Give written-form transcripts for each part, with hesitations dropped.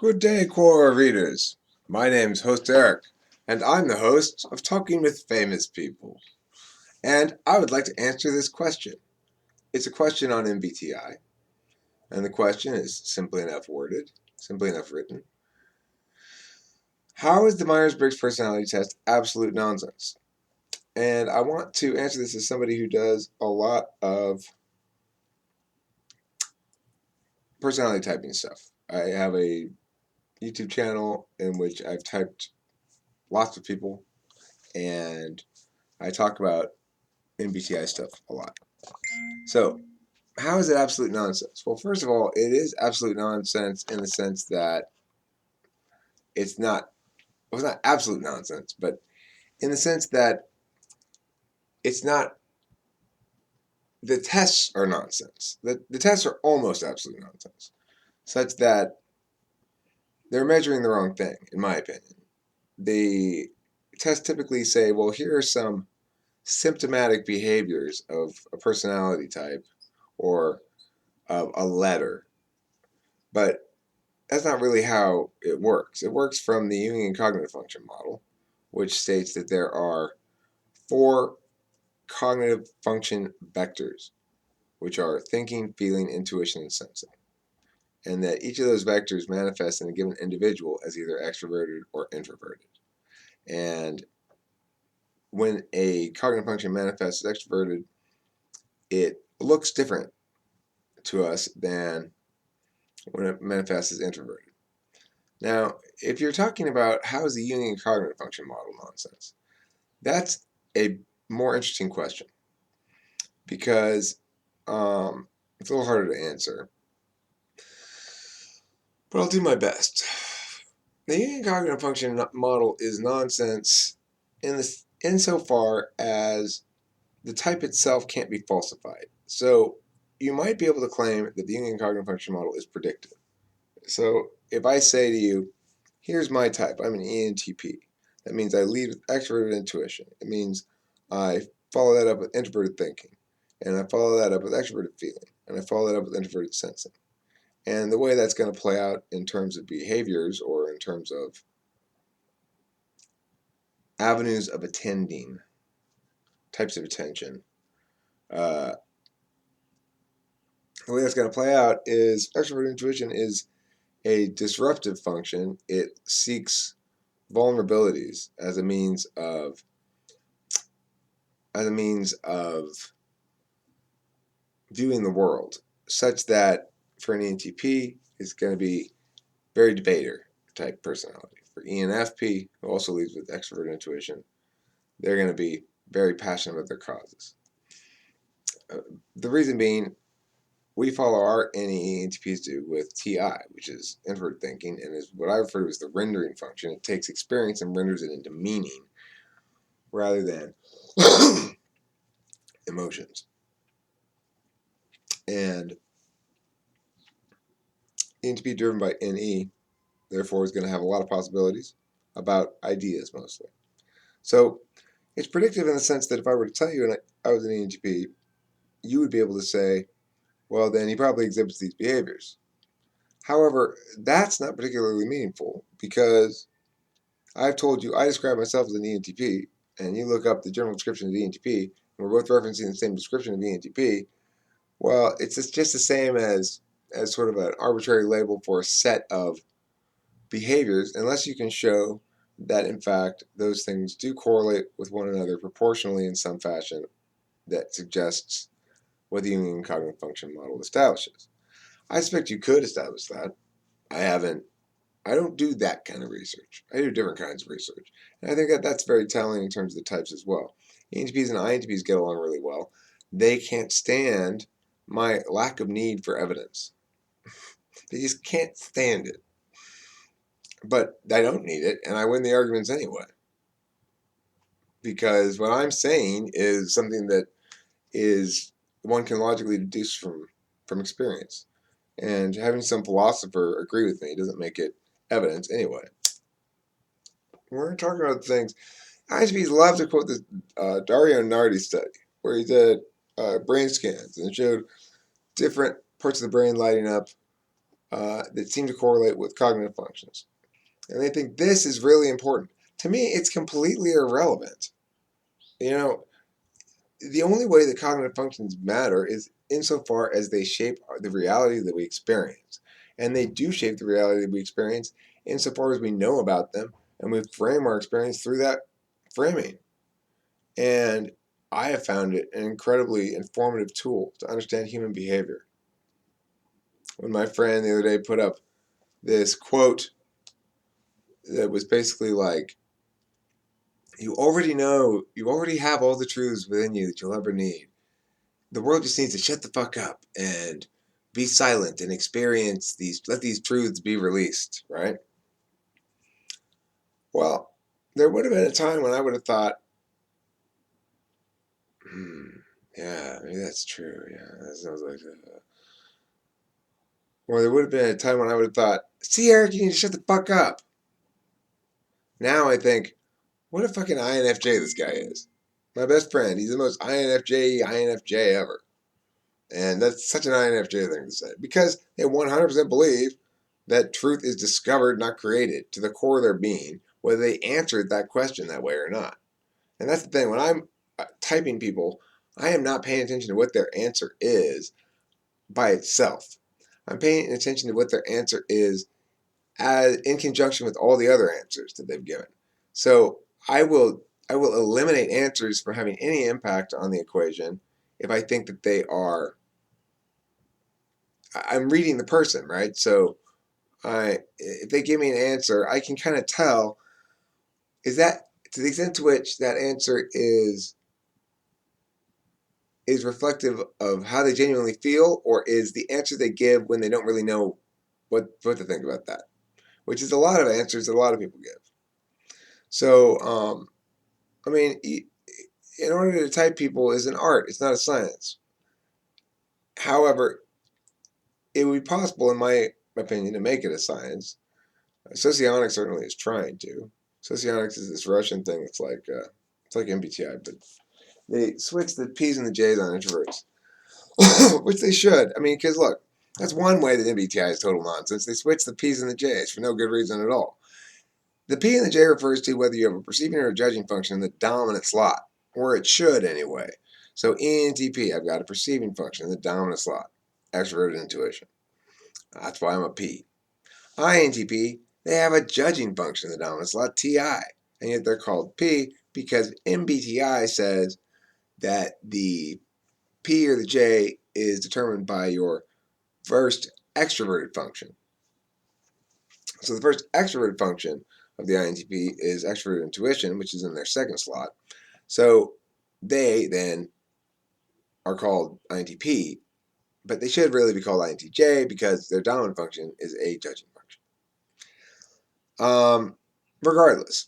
Good day, Quora readers. My name's Host Eric, and I'm the host of Talking with Famous People. And I would like to answer this question. It's a question on MBTI, and the question is simply enough worded, simply enough written. How is the Myers-Briggs personality test absolute nonsense? And I want to answer this as somebody who does a lot of personality typing stuff. I have a YouTube channel in which I've typed lots of people, and I talk about MBTI stuff a lot. So, how is it absolute nonsense? Well, first of all, it is absolute nonsense in the sense that it's not, well, it's not absolute nonsense, but in the sense that it's not, the tests are nonsense. The tests are almost absolute nonsense, such that they're measuring the wrong thing, in my opinion. The tests typically say, well, here are some symptomatic behaviors of a personality type or of a letter, but that's not really how it works. It works from the Jungian cognitive function model, which states that there are 4 cognitive function vectors, which are thinking, feeling, intuition, and sensing. And that each of those vectors manifests in a given individual as either extroverted or introverted. And when a cognitive function manifests as extroverted, it looks different to us than when it manifests as introverted. Now, if you're talking about how is the Jungian cognitive function model nonsense, that's a more interesting question because it's a little harder to answer, but I'll do my best. The Jungian cognitive function model is nonsense insofar as the type itself can't be falsified. So you might be able to claim that the Jungian cognitive function model is predictive. So if I say to you, here's my type, I'm an ENTP. That means I lead with extroverted intuition. It means I follow that up with introverted thinking. And I follow that up with extroverted feeling. And I follow that up with introverted sensing. And the way that's going to play out in terms of behaviors or in terms of avenues of attending, types of attention, the way that's going to play out is extroverted intuition is a disruptive function. It seeks vulnerabilities as a means of viewing the world, such that for an ENTP, it's going to be very debater type personality. For ENFP, who also leads with extroverted intuition, they're going to be very passionate about their causes. The reason being, we follow our ENTPs do with TI, which is introverted thinking, and is what I refer to as the rendering function. It takes experience and renders it into meaning rather than emotions. And ENTP driven by NE, therefore, is going to have a lot of possibilities about ideas mostly. So it's predictive in the sense that if I were to tell you I was an ENTP, you would be able to say, well, then he probably exhibits these behaviors. However, that's not particularly meaningful because I've told you I describe myself as an ENTP, and you look up the general description of the ENTP, and we're both referencing the same description of ENTP. Well, it's just the same as sort of an arbitrary label for a set of behaviors, unless you can show that, in fact, those things do correlate with one another proportionally in some fashion that suggests what the Jungian cognitive function model establishes. I suspect you could establish that. I don't do that kind of research. I do different kinds of research. And I think that's very telling in terms of the types as well. ENTPs and INTPs get along really well. They can't stand my lack of need for evidence. They just can't stand it. But I don't need it, and I win the arguments anyway. Because what I'm saying is something that is one can logically deduce from experience. And having some philosopher agree with me doesn't make it evidence anyway. We're talking about things. ISPs love to quote this Dario Nardi study where he did brain scans and showed different parts of the brain lighting up that seem to correlate with cognitive functions. And they think this is really important. To me, it's completely irrelevant. You know, the only way that cognitive functions matter is insofar as they shape the reality that we experience. And they do shape the reality that we experience insofar as we know about them and we frame our experience through that framing. And I have found it an incredibly informative tool to understand human behavior. When my friend the other day put up this quote that was basically like, you already know, you already have all the truths within you that you'll ever need. The world just needs to shut the fuck up and be silent and experience these, let these truths be released, right? Well, there would have been a time when I would have thought, yeah, maybe that's true. Yeah, that sounds like that. Or there would have been a time when I would have thought, see, Eric, you need to shut the fuck up. Now I think, what a fucking INFJ this guy is. My best friend, he's the most INFJ ever. And that's such an INFJ thing to say because they 100% believe that truth is discovered, not created, to the core of their being, whether they answered that question that way or not. And that's the thing. When I'm typing people, I am not paying attention to what their answer is by itself. I'm paying attention to what their answer is in conjunction with all the other answers that they've given. So I will eliminate answers from having any impact on the equation if I think that they are. I'm reading the person, right? So if they give me an answer, I can kind of tell, is that to the extent to which that answer is reflective of how they genuinely feel, or is the answer they give when they don't really know what to think about that, which is a lot of answers that a lot of people give. So I mean, in order to type people is an art; it's not a science. However, it would be possible, in my opinion, to make it a science. Socionics certainly is trying to. Socionics is this Russian thing that's like it's like MBTI, but they switch the P's and the J's on introverts, which they should. I mean, because look, that's one way that MBTI is total nonsense. They switch the P's and the J's for no good reason at all. The P and the J refers to whether you have a perceiving or a judging function in the dominant slot, or it should anyway. So ENTP, I've got a perceiving function in the dominant slot, extroverted intuition. That's why I'm a P. INTP, they have a judging function in the dominant slot, TI, and yet they're called P because MBTI says that the P or the J is determined by your first extroverted function. So the first extroverted function of the INTP is extroverted intuition, which is in their second slot. So they then are called INTP, but they should really be called INTJ because their dominant function is a judging function. Regardless,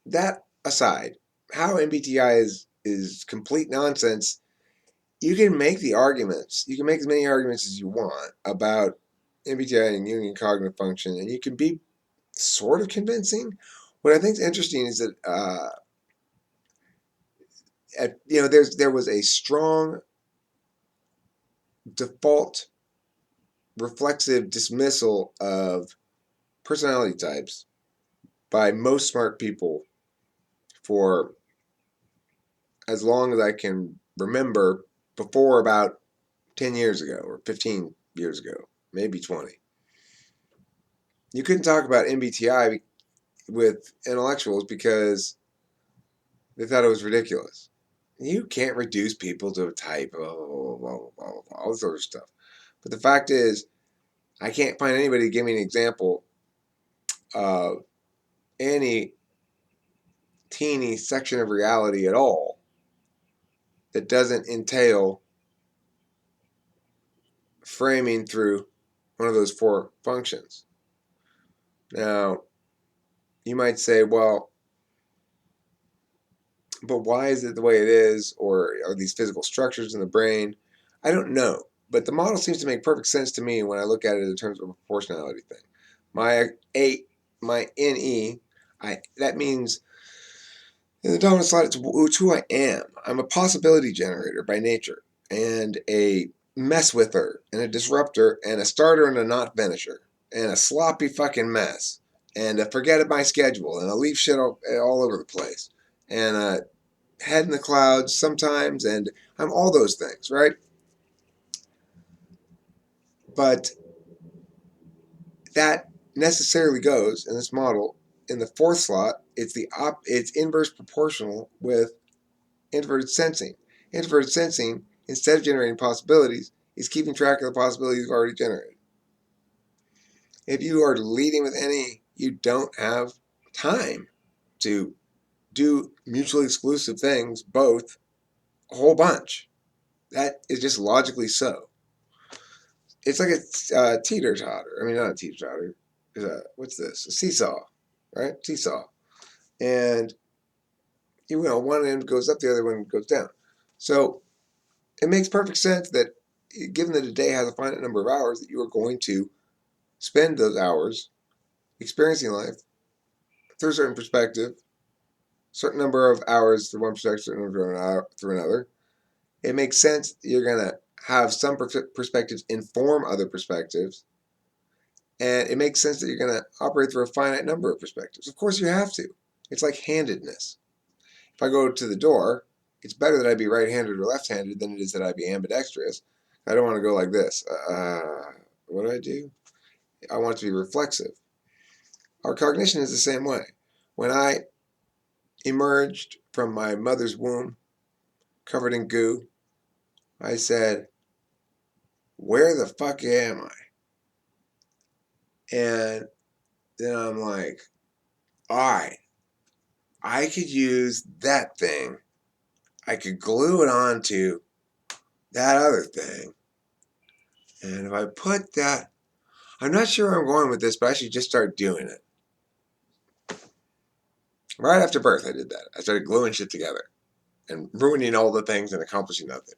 that aside, how MBTI is complete nonsense. You can make the arguments. You can make as many arguments as you want about MBTI and Jungian cognitive function, and you can be sort of convincing. What I think is interesting is that there was a strong default reflexive dismissal of personality types by most smart people for as long as I can remember before about 10 years ago or 15 years ago, maybe 20. You couldn't talk about MBTI with intellectuals because they thought it was ridiculous. You can't reduce people to a type, all this sort of stuff. But the fact is, I can't find anybody to give me an example of any teeny section of reality at all that doesn't entail framing through one of those four functions. Now, you might say, well, but why is it the way it is? Or are these physical structures in the brain? I don't know. But the model seems to make perfect sense to me when I look at it in terms of a proportionality thing. My NE, that means in the dominant slot, it's who I am. I'm a possibility generator by nature and a mess with her and a disruptor and a starter and a not finisher and a sloppy fucking mess and a forget my schedule and a leave shit all over the place and a head in the clouds sometimes, and I'm all those things, right? But that necessarily goes in this model in the fourth slot. It's inverse proportional with introverted sensing. Introverted sensing, instead of generating possibilities, is keeping track of the possibilities you've already generated. If you are leading with any, you don't have time to do mutually exclusive things, both, a whole bunch. That is just logically so. It's like a teeter-totter. I mean, not a teeter-totter. What's this? A seesaw, right? Seesaw. And, one end goes up, the other one goes down. So it makes perfect sense that, given that a day has a finite number of hours, that you are going to spend those hours experiencing life through a certain perspective, certain number of hours through one perspective, certain number through another. It makes sense that you're going to have some perspectives inform other perspectives, and it makes sense that you're going to operate through a finite number of perspectives. Of course, you have to. It's like handedness. If I go to the door, it's better that I be right-handed or left-handed than it is that I be ambidextrous. I don't want to go like this. What do I do? I want it to be reflexive. Our cognition is the same way. When I emerged from my mother's womb, covered in goo, I said, where the fuck am I? And then I'm like, all right, I could use that thing. I could glue it onto that other thing. And if I put that, I'm not sure where I'm going with this, but I should just start doing it. Right after birth, I did that. I started gluing shit together and ruining all the things and accomplishing nothing.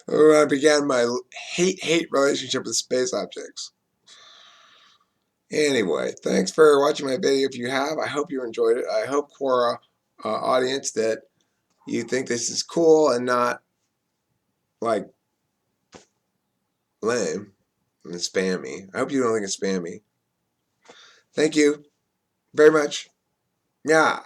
I began my hate relationship with space objects. Anyway, thanks for watching my video. If you have, I hope you enjoyed it. I hope, Quora audience, that you think this is cool and not like lame and spammy. I hope you don't think it's spammy. Thank you very much. Yeah.